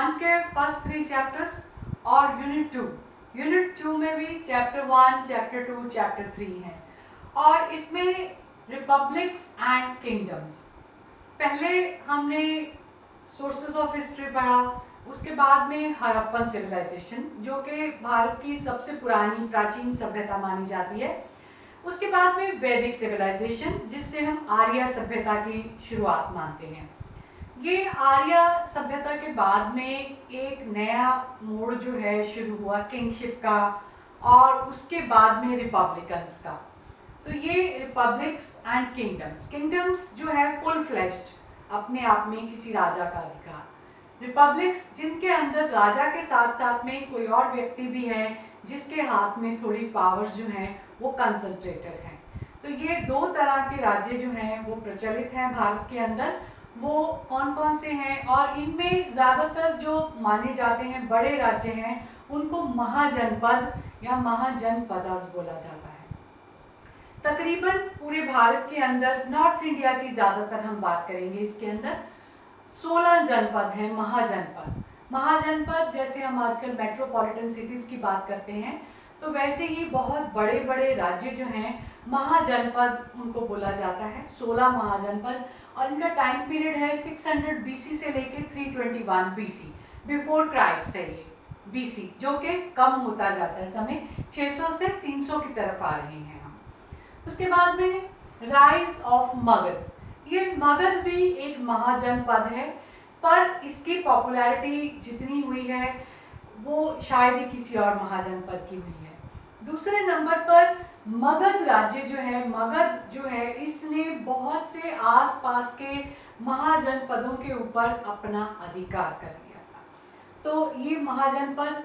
1 के first 3 chapters और unit 2 में भी चैप्टर 1, चैप्टर 2, चैप्टर 3 है। और इसमें रिपब्लिक्स एंड किंगडम्स, पहले हमने सोर्सेज ऑफ हिस्ट्री पढ़ा, उसके बाद में हड़प्पन सिविलाइजेशन जो कि भारत की सबसे पुरानी प्राचीन सभ्यता मानी जाती है, उसके बाद में वैदिक सिविलाइजेशन जिससे हम आर्य सभ्यता की शुरुआत मानते हैं। ये आर्य सभ्यता के बाद में एक नया मोड़ जो है शुरू हुआ किंगशिप का, और उसके बाद में रिपब्लिकन्स का। तो ये रिपब्लिक्स एंड किंगडम्स जो है फुल फ्लैश्ड, अपने आप में किसी राजा का अधिकार। रिपब्लिक्स जिनके अंदर राजा के साथ साथ में कोई और व्यक्ति भी है जिसके हाथ में थोड़ी पावर्स जो हैं वो कंसंट्रेटेड हैं। तो ये दो तरह के राज्य जो हैं वो प्रचलित हैं भारत के अंदर। वो कौन कौन से हैं, और इनमें ज़्यादातर जो माने जाते हैं बड़े राज्य हैं उनको महाजनपद या महाजनपदास बोला जाता है। तकरीबन पूरे भारत के अंदर, नॉर्थ इंडिया की ज़्यादातर हम बात करेंगे, इसके अंदर 16 जनपद हैं महाजनपद। जैसे हम आजकल मेट्रोपॉलिटन सिटीज़ की बात करते हैं, तो वैसे ही बहुत बड़े बड़े राज्य जो हैं महाजनपद उनको बोला जाता है। 16 महाजनपद, और इनका टाइम पीरियड है 600 BC से लेके 321 BC बिफोर क्राइस्ट है ये BC, जो कि कम होता जाता है समय, 600 से 300 की तरफ आ रहे हैं हम। उसके बाद में राइज ऑफ मगध, ये मगध भी एक महाजनपद है, पर इसकी पॉपुलैरिटी जितनी हुई है वो शायद ही किसी और महाजनपद की हुई है। दूसरे नंबर पर मगध राज्य जो है इसने बहुत से आसपास के महाजनपदों के ऊपर अपना अधिकार कर लिया था। तो ये महाजनपद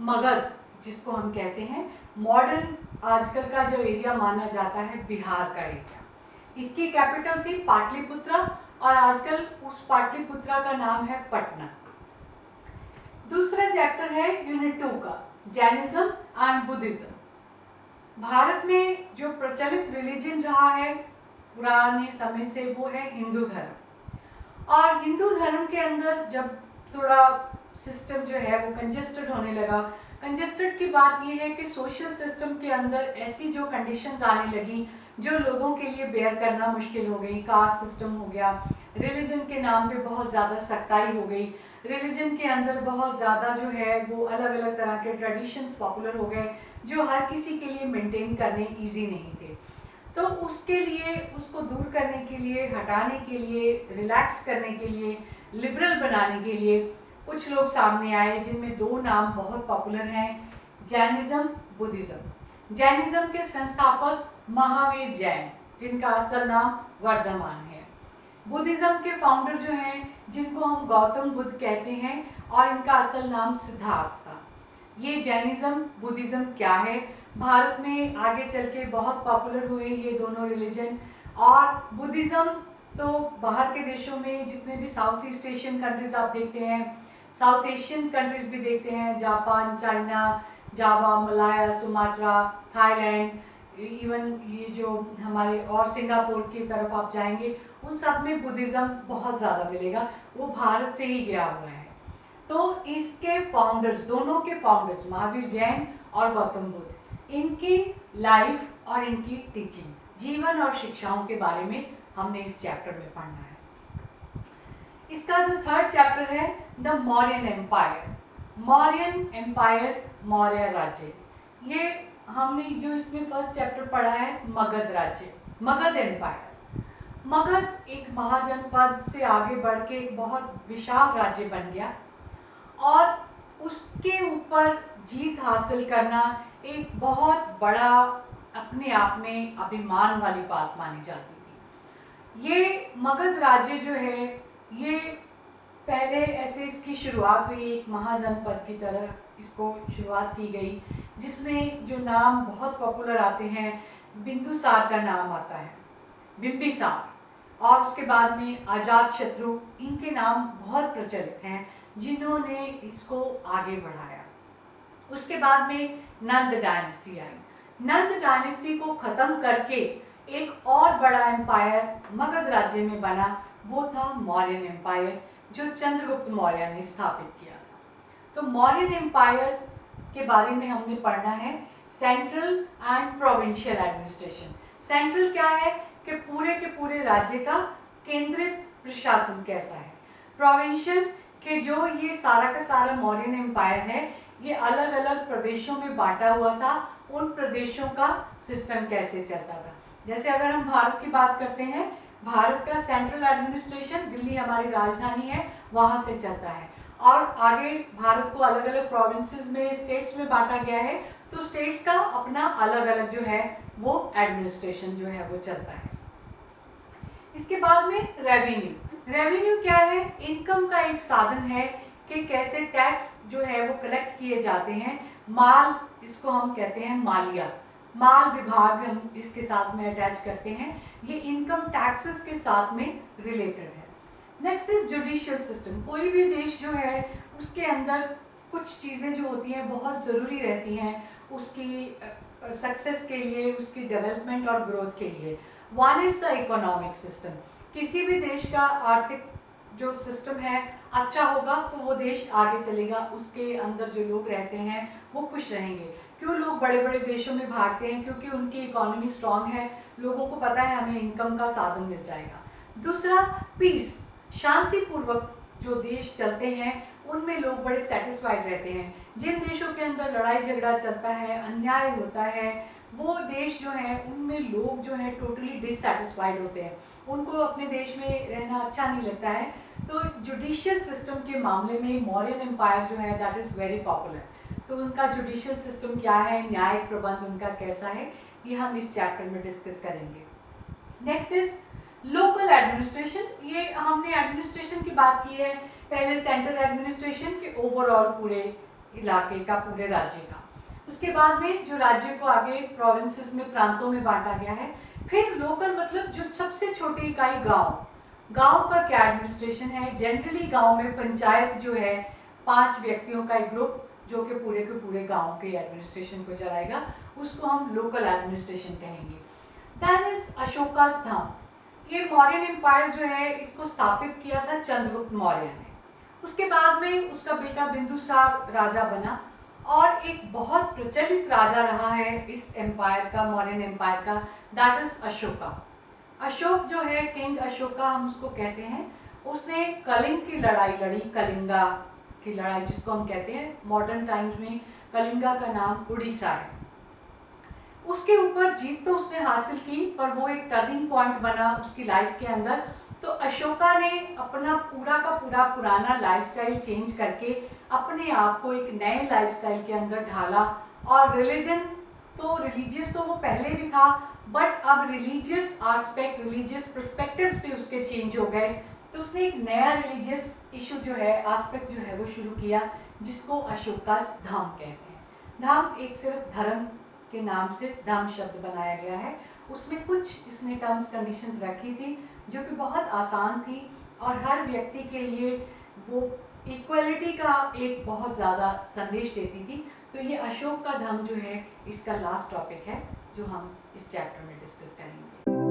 मगध जिसको हम कहते हैं, मॉडर्न आजकल का जो एरिया माना जाता है बिहार का एरिया, इसकी कैपिटल थी पाटलिपुत्रा, और आजकल उस पाटलिपुत्रा का नाम है पटना। दूसरा चैप्टर है यूनिट 2 का, जैनिज्म एंड बुद्धिज्म। भारत में जो प्रचलित रिलीजन रहा है पुराने समय से वो है हिंदू धर्म। और हिंदू धर्म के अंदर जब थोड़ा सिस्टम जो है वो कंजेस्टेड होने लगा, कंजेस्टेड की बात ये है कि सोशल सिस्टम के अंदर ऐसी जो कंडीशंस आने लगी जो लोगों के लिए बेयर करना मुश्किल हो गई। कास्ट सिस्टम हो गया, रिलीजन के नाम पे बहुत ज़्यादा सख्ताई हो गई, रिलीजन के अंदर बहुत ज़्यादा जो है वो अलग अलग तरह के ट्रेडिशंस पॉपुलर हो गए जो हर किसी के लिए मेंटेन करने इजी नहीं थे। तो उसके लिए, उसको दूर करने के लिए, हटाने के लिए, रिलैक्स करने के लिए, लिबरल बनाने के लिए कुछ लोग सामने आए जिनमें दो नाम बहुत पॉपुलर हैं, जैनिज्म, बुद्धिज्म। जैनिज्म के संस्थापक महावीर जैन, जिनका असल नाम वर्धमान है। बुद्धिज्म के फाउंडर जो हैं जिनको हम गौतम बुद्ध कहते हैं, और इनका असल नाम सिद्धार्थ था। ये जैनिज्म बुद्धिज्म क्या है, भारत में आगे चल के बहुत पॉपुलर हुए ये दोनों रिलीजन। और बुद्धिज्म तो बाहर के देशों में जितने भी साउथ ईस्ट एशियन कंट्रीज आप देखते हैं, साउथ एशियन कंट्रीज भी देखते हैं, जापान, चाइना, जावा, मलाया, सुमात्रा, थाईलैंड, इवन ये जो हमारे और सिंगापुर की तरफ आप जाएंगे उन सब में बुद्धिज़्म बहुत ज़्यादा मिलेगा, वो भारत से ही गया हुआ है। तो इसके फाउंडर्स, दोनों के फाउंडर्स महावीर जैन और गौतम बुद्ध, इनकी लाइफ और इनकी टीचिंग्स, जीवन और शिक्षाओं के बारे में हमने इस चैप्टर में पढ़ना है। इसका जो थर्ड चैप्टर है the Mauryan empire. Mauryan empire, Maurya राज्य। ये हमने जो इसमें फर्स्ट चैप्टर पढ़ा है मगध राज्य, मगध एम्पायर। मगध एक महाजनपद से आगे बढ़ के एक बहुत विशाल राज्य बन गया, और उसके ऊपर जीत हासिल करना एक बहुत बड़ा, अपने आप में अभिमान वाली बात मानी जाती थी। ये मगध राज्य जो है, ये पहले ऐसे इसकी शुरुआत हुई एक महाजनपद की तरह, इसको शुरुआत की गई, जिसमें जो नाम बहुत पॉपुलर आते हैं, बिंदुसार का नाम आता है, बिंबिसार, और उसके बाद में अजातशत्रु, इनके नाम बहुत प्रचलित हैं जिन्होंने इसको आगे बढ़ाया। उसके बाद में नंद डायनेस्टी आई। नंद डायनेस्टी को ख़त्म करके एक और बड़ा एम्पायर मगध राज्य में बना, वो था मौर्यन एम्पायर, जो चंद्रगुप्त मौर्य ने स्थापित किया। तो मौर्यन एम्पायर के बारे में हमने पढ़ना है central and provincial administration. Central क्या है कि पूरे के पूरे राज्य का केंद्रित प्रशासन कैसा है। प्रोविंशियल के जो ये सारा का सारा मौर्यन एम्पायर है ये अलग अलग प्रदेशों में बांटा हुआ था, उन प्रदेशों का सिस्टम कैसे चलता था। जैसे अगर हम भारत की बात करते हैं, भारत का सेंट्रल एडमिनिस्ट्रेशन दिल्ली हमारी राजधानी है, वहाँ से चलता है। और आगे भारत को अलग अलग प्रोविंसेस में, स्टेट्स में बांटा गया है, तो स्टेट्स का अपना अलग अलग जो है वो एडमिनिस्ट्रेशन जो है वो चलता है। इसके बाद में रेवेन्यू। रेवेन्यू क्या है? इनकम का एक साधन है कि कैसे टैक्स जो है वो कलेक्ट किए जाते हैं। माल, इसको हम कहते हैं मालिया, माल विभाग हम इसके साथ में अटैच करते हैं। ये इनकम टैक्सेस के साथ में रिलेटेड है। Next is judicial system. कोई भी देश जो है उसके अंदर कुछ चीज़ें जो होती हैं बहुत ज़रूरी रहती हैं उसकी सक्सेस के लिए, उसकी डेवलपमेंट और ग्रोथ के लिए। One is the economic system. किसी भी देश का आर्थिक जो सिस्टम है अच्छा होगा तो वो देश आगे चलेगा, उसके अंदर जो लोग रहते हैं वो खुश रहेंगे। क्यों लोग बड़े बड़े देशों में भागते हैं? क्योंकि उनकी इकोनॉमी स्ट्रांग है, लोगों को पता है हमें इनकम का साधन मिल जाएगा। दूसरा पीस, शांतिपूर्वक जो देश चलते हैं उनमें लोग बड़े सेटिस्फाइड रहते हैं। जिन देशों के अंदर लड़ाई झगड़ा चलता है, अन्याय होता है, वो देश जो है उनमें लोग जो है टोटली डिससेटिस्फाइड होते हैं, उनको अपने देश में रहना अच्छा नहीं लगता है। तो जुडिशियल सिस्टम के मामले में मौर्यन एम्पायर जो है दैट इज़ वेरी पॉपुलर। तो उनका जुडिशियल सिस्टम क्या है, न्यायिक प्रबंध उनका कैसा है, ये हम इस चैप्टर में डिस्कस करेंगे। Next is local administration. ये हमने एडमिनिस्ट्रेशन की बात की है पहले, सेंट्रल एडमिनिस्ट्रेशन के ओवरऑल पूरे इलाके का, पूरे राज्य का। उसके बाद में जो राज्य को आगे प्रोविंसेस में, प्रांतों में बांटा गया है। फिर लोकल मतलब जो सबसे छोटी इकाई गांव, गांव का क्या एडमिनिस्ट्रेशन है। जनरली गांव में पंचायत जो है 5 व्यक्तियों का एक ग्रुप जो कि पूरे के पूरे गांव के एडमिनिस्ट्रेशन को चलाएगा, उसको हम लोकल एडमिनिस्ट्रेशन कहेंगे। दैन इज अशोकास धाम। ये मौर्यन एम्पायर जो है इसको स्थापित किया था चंद्रगुप्त मौर्य ने। उसके बाद में उसका बेटा बिंदुसार राजा बना और एक बहुत प्रचलित राजा रहा है इस एम्पायर का, मौर्यन एम्पायर का, दैट इज अशोका। अशोक जो है, किंग अशोका हम उसको कहते हैं, उसने कलिंग की लड़ाई लड़ी, कलिंगा की लड़ाई जिसको हम कहते हैं, मॉडर्न टाइम्स में कलिंगा का नाम उड़ीसा है। उसके ऊपर जीत तो उसने हासिल की, पर वो एक टर्निंग पॉइंट बना उसकी लाइफ के अंदर। तो अशोका ने अपना पूरा का पूरा पुराना लाइफस्टाइल चेंज करके अपने आप को एक नए लाइफस्टाइल के अंदर ढाला। और रिलीजन तो, रिलीजियस तो वो पहले भी था, बट अब रिलीजियस आस्पेक्ट, रिलीजियस पर्सपेक्टिव्स भी उसके चेंज हो गए। तो उसने एक नया रिलीजियस इशू जो है, आस्पेक्ट जो है वो शुरू किया, जिसको अशोकास धाम कहते हैं। धाम एक सिर्फ धर्म के नाम से धाम शब्द बनाया गया है, उसमें कुछ इसने टर्म्स कंडीशंस रखी थी जो कि बहुत आसान थी और हर व्यक्ति के लिए वो इक्वलिटी का एक बहुत ज़्यादा संदेश देती थी। तो ये अशोक का धाम जो है इसका लास्ट टॉपिक है जो हम इस चैप्टर में डिस्कस करेंगे।